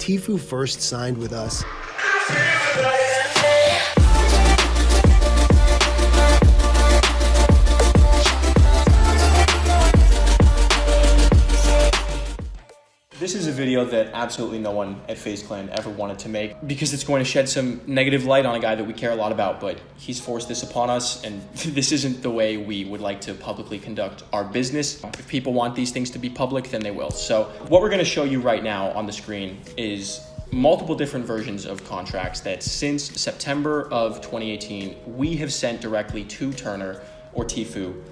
Tfue first signed with us, this is a video that absolutely no one at FaZe Clan ever wanted to make because it's going to shed some negative light on a guy that we care a lot about, but he's forced this upon us, and this isn't the way we would like to publicly conduct our business. If people want these things to be public, then they will. So what we're going to show you right now on the screen is multiple different versions of contracts that since September of 2018, we have sent directly to Turner or Tfue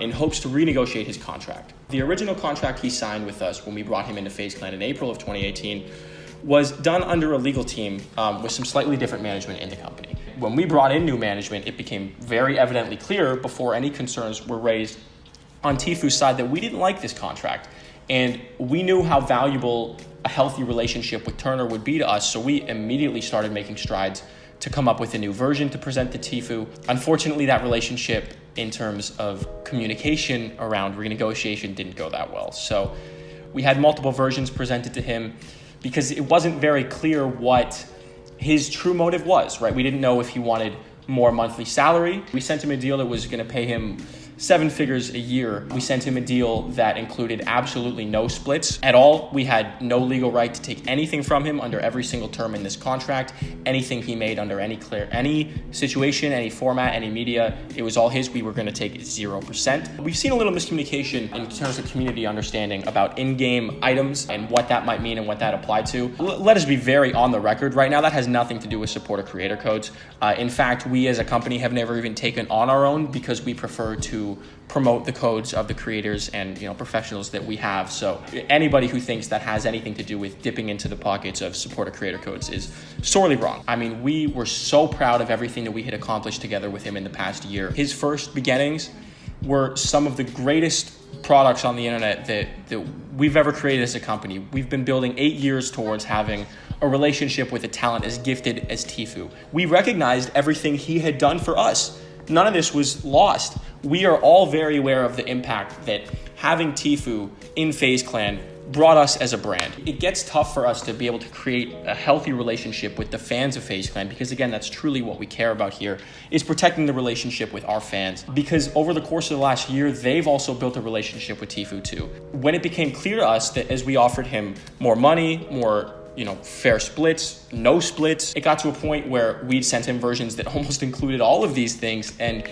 in hopes to renegotiate his contract. The original contract he signed with us when we brought him into FaZe Clan in April of 2018 was done under a legal team with some slightly different management in the company. When we brought in new management, it became very evidently clear before any concerns were raised on Tfue's side that we didn't like this contract. And we knew how valuable a healthy relationship with Turner would be to us, so we immediately started making strides to come up with a new version to present to Tfue. Unfortunately, that relationship in terms of communication around renegotiation didn't go that well. So we had multiple versions presented to him because it wasn't very clear what his true motive was, right? We didn't know if he wanted more monthly salary. We sent him a deal that was gonna pay him 7 figures a year. We sent him a deal that included absolutely no splits at all. We had no legal right to take anything from him under every single term in this contract. Anything he made under any situation, any format, any media, it was all his. We were gonna take 0%. We've seen a little miscommunication in terms of community understanding about in-game items and what that might mean and what that applied to. Let us be very on the record right now, that has nothing to do with supporter creator codes. In fact, we as a company have never even taken on our own because we prefer to promote the codes of the creators and professionals that we have. So anybody who thinks that has anything to do with dipping into the pockets of supporter creator codes is sorely wrong. I mean, we were so proud of everything that we had accomplished together with him in the past year. His first beginnings were some of the greatest products on the internet that we've ever created as a company. We've been building 8 years towards having a relationship with a talent as gifted as Tfue. We recognized everything he had done for us. None of this was lost. We are all very aware of the impact that having Tfue in FaZe Clan brought us as a brand. It gets tough for us to be able to create a healthy relationship with the fans of FaZe Clan because, again, that's truly what we care about here, is protecting the relationship with our fans. Because over the course of the last year, they've also built a relationship with Tfue too. When it became clear to us that as we offered him more money, more fair splits, no splits, it got to a point where we'd sent him versions that almost included all of these things, and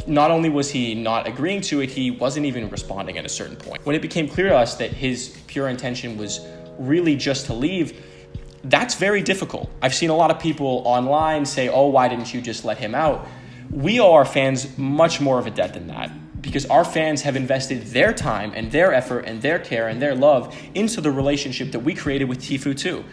not only was he not agreeing to it, he wasn't even responding at a certain point. When it became clear to us that his pure intention was really just to leave, that's very difficult. I've seen a lot of people online say, oh, why didn't you just let him out? We owe our fans much more of a debt than that, because our fans have invested their time and their effort and their care and their love into the relationship that we created with Tfue too.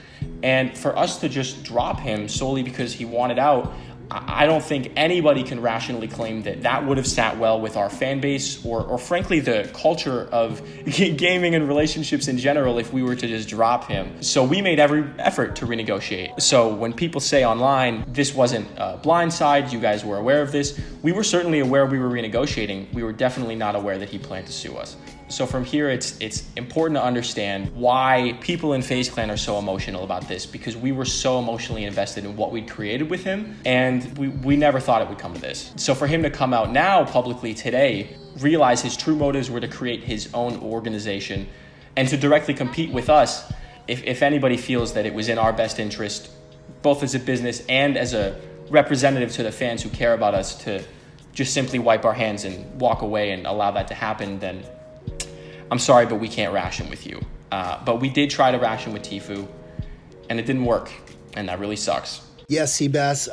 And for us to just drop him solely because he wanted out, I don't think anybody can rationally claim that that would have sat well with our fan base or frankly the culture of gaming and relationships in general if we were to just drop him. So we made every effort to renegotiate. So when people say online, this wasn't a blindside, you guys were aware of this, we were certainly aware we were renegotiating. We were definitely not aware that he planned to sue us. So from here, it's important to understand why people in FaZe Clan are so emotional about this, because we were so emotionally invested in what we'd created with him, and we never thought it would come to this. So for him to come out now publicly today, realize his true motives were to create his own organization and to directly compete with us, if anybody feels that it was in our best interest, both as a business and as a representative to the fans who care about us, to just simply wipe our hands and walk away and allow that to happen, then I'm sorry, but we can't ration with you. But we did try to ration with Tfue, and it didn't work, and that really sucks. Yes, Seabass,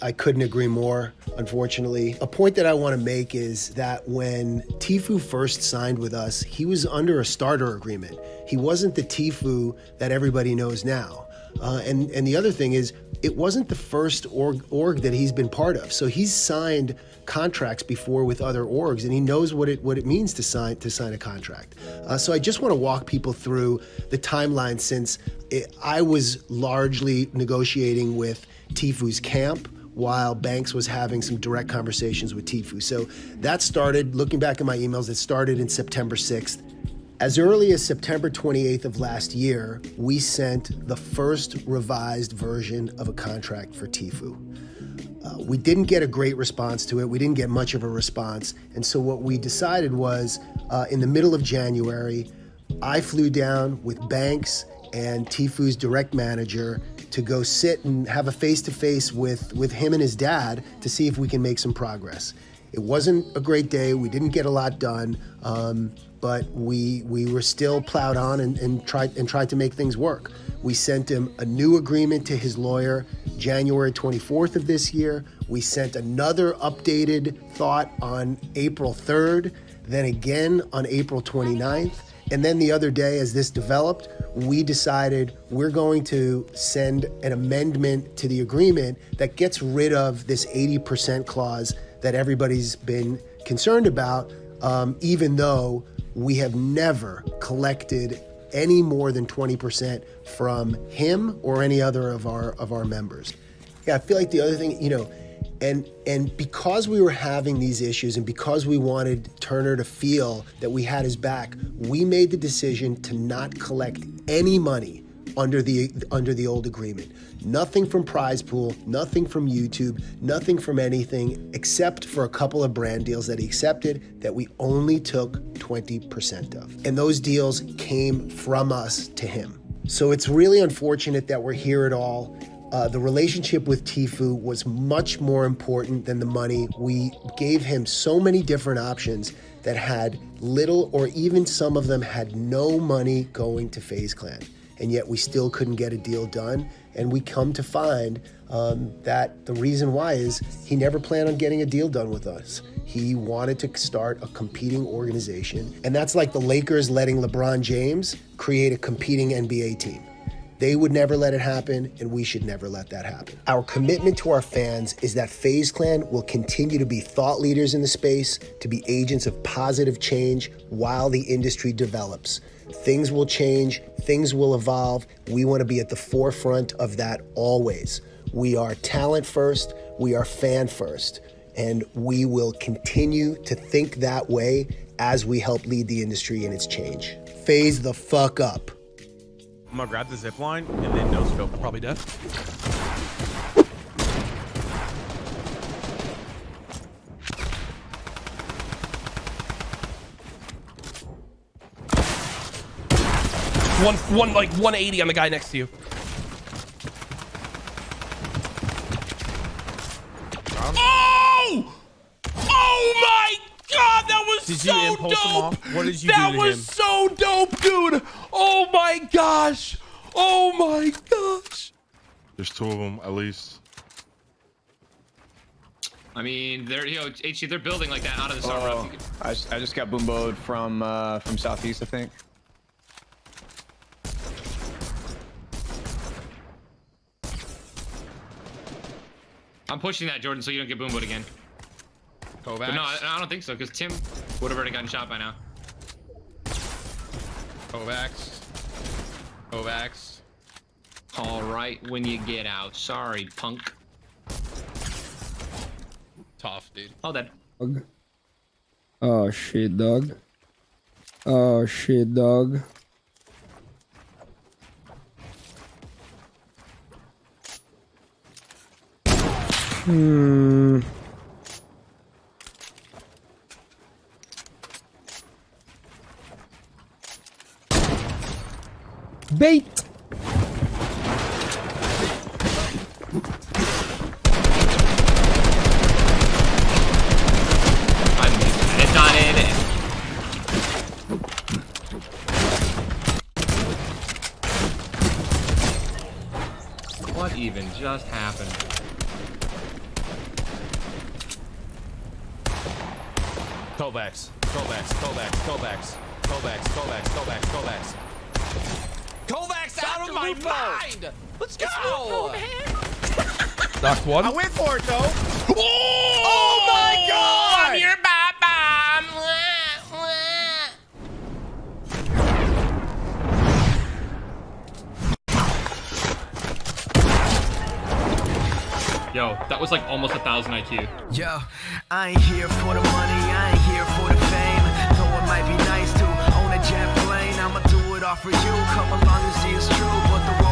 I couldn't agree more, unfortunately. A point that I want to make is that when Tfue first signed with us, he was under a starter agreement. He wasn't the Tfue that everybody knows now. And the other thing is, it wasn't the first org that he's been part of. So he's signed contracts before with other orgs, and he knows what it means to sign a contract. So I just want to walk people through the timeline, since I was largely negotiating with Tfue's camp while Banks was having some direct conversations with Tfue. So that started, looking back at my emails, it started in September 6th. As early as September 28th of last year, we sent the first revised version of a contract for Tfue. We didn't get a great response to it. We didn't get much of a response. And so what we decided was, in the middle of January, I flew down with Banks and Tfue's direct manager to go sit and have a face-to-face with him and his dad to see if we can make some progress. It wasn't a great day. We didn't get a lot done, but we were still plowed on and tried to make things work. We sent him a new agreement to his lawyer January 24th of this year. We sent another updated thought on April 3rd, then again on April 29th. And then the other day, as this developed, we decided we're going to send an amendment to the agreement that gets rid of this 80% clause that everybody's been concerned about, even though we have never collected any more than 20% from him or any other of our members. Yeah, I feel like the other thing, and because we were having these issues and because we wanted Turner to feel that we had his back, we made the decision to not collect any money under the old agreement. Nothing from prize pool, nothing from YouTube, nothing from anything except for a couple of brand deals that he accepted that we only took 20% of. And those deals came from us to him. So it's really unfortunate that we're here at all. The relationship with Tfue was much more important than the money. We gave him so many different options that had little, or even some of them had no money going to FaZe Clan. And yet we still couldn't get a deal done. And we come to find that the reason why is he never planned on getting a deal done with us. He wanted to start a competing organization. And that's like the Lakers letting LeBron James create a competing NBA team. They would never let it happen, and we should never let that happen. Our commitment to our fans is that FaZe Clan will continue to be thought leaders in the space, to be agents of positive change while the industry develops. Things will change, things will evolve. We want to be at the forefront of that always. We are talent first, we are fan first, and we will continue to think that way as we help lead the industry in its change. FaZe the fuck up. I'm gonna grab the zip line and then no scope. Probably dead. One like 180 on the guy next to you. Oh! Oh my God, that was Did so you impulse dope. him off? What did you that do to was him? so dope, dude. Oh my gosh. Oh my gosh. There's two of them at least. I mean, they're HG, they're building like that out of the summer. Oh, I just got boomboed from southeast, I think. I'm pushing that, Jordan, so you don't get boomboed again. But no, I don't think so, because Tim would have already gotten shot by now. Kovacs. Kovacs. All right, when you get out. Sorry, punk. Tough, dude. Oh, that. Oh shit, dog. Oh shit, dog. Bait. It's not in it. What even just happened? Kovacs. Kovacs. Kovacs. Kovacs. Kovacs. Kovacs. Kovacs. Kovacs. Kovacs out of my mind! Let's go! Knocked one. I went for it though. Oh my God! I'm your baba. Yo, that was like almost 1,000 IQ. Yo, I ain't here for the money, I ain't here for the fame. Though it might be nice to own a jet plane. offer you. Come along and see it's true, but the